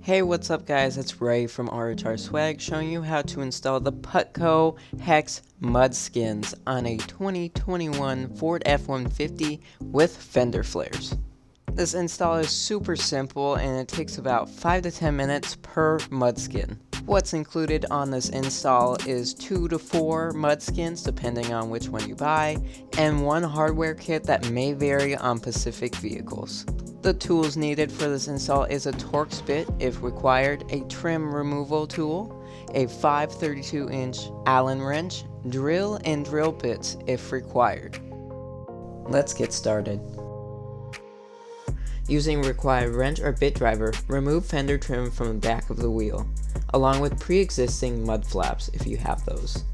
Hey, what's up guys, it's Ray from RHRSwag showing you how to install the Putco Hex Mud Skins on a 2021 Ford F-150 with fender flares. This install is super simple and it takes about 5 to 10 minutes per mud skin. What's included on this install is 2 to 4 mud skins depending on which one you buy, and one hardware kit that may vary on specific vehicles. The tools needed for this install is a Torx bit if required, a trim removal tool, a 5/32-inch Allen wrench, drill and drill bits if required. Let's get started. Using required wrench or bit driver, remove fender trim from the back of the wheel, along with pre-existing mud flaps if you have those.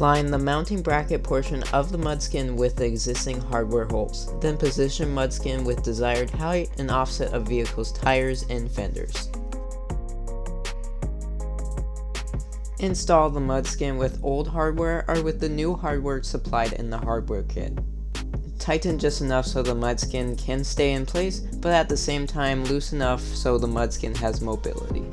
Line the mounting bracket portion of the mud skin with the existing hardware holes, then position mud skin with desired height and offset of vehicle's tires and fenders. Install the mud skin with old hardware or with the new hardware supplied in the hardware kit. Tighten just enough so the mud skin can stay in place, but at the same time loose enough so the mud skin has mobility.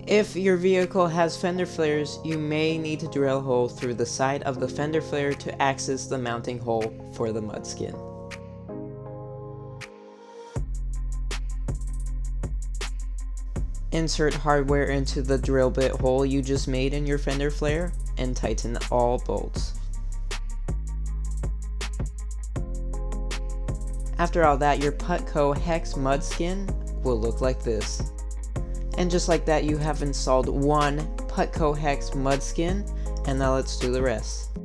If your vehicle has fender flares, you may need to drill a hole through the side of the fender flare to access the mounting hole for the mud skin. Insert hardware into the drill bit hole you just made in your fender flare and tighten all bolts. After all that, your Putco Hex Mud Skin will look like this. And just like that, you have installed one Putco Hex Mud Skin, and now let's do the rest.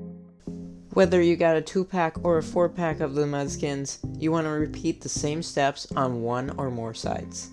Whether you got a 2-pack or a 4-pack of the mud skins, you want to repeat the same steps on one or more sides.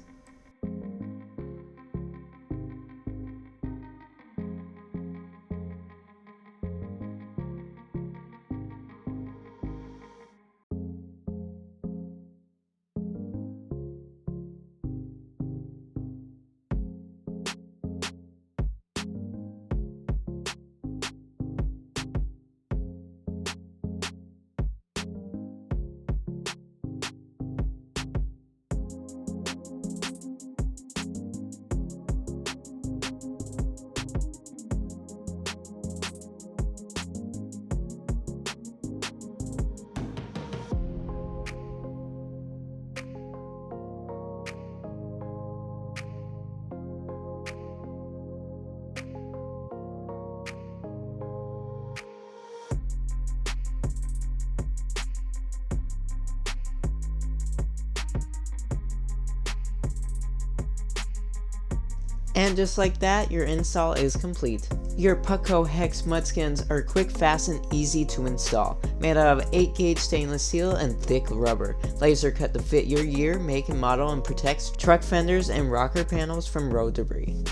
And just like that, your install is complete. Your Putco Hex Mud Skins are quick, fast, and easy to install. Made out of 8-gauge stainless steel and thick rubber. Laser cut to fit your year, make, and model, and protects truck fenders and rocker panels from road debris.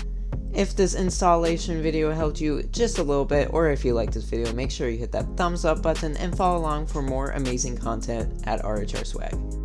If this installation video helped you just a little bit, or if you liked this video, make sure you hit that thumbs up button and follow along for more amazing content at RHRSwag.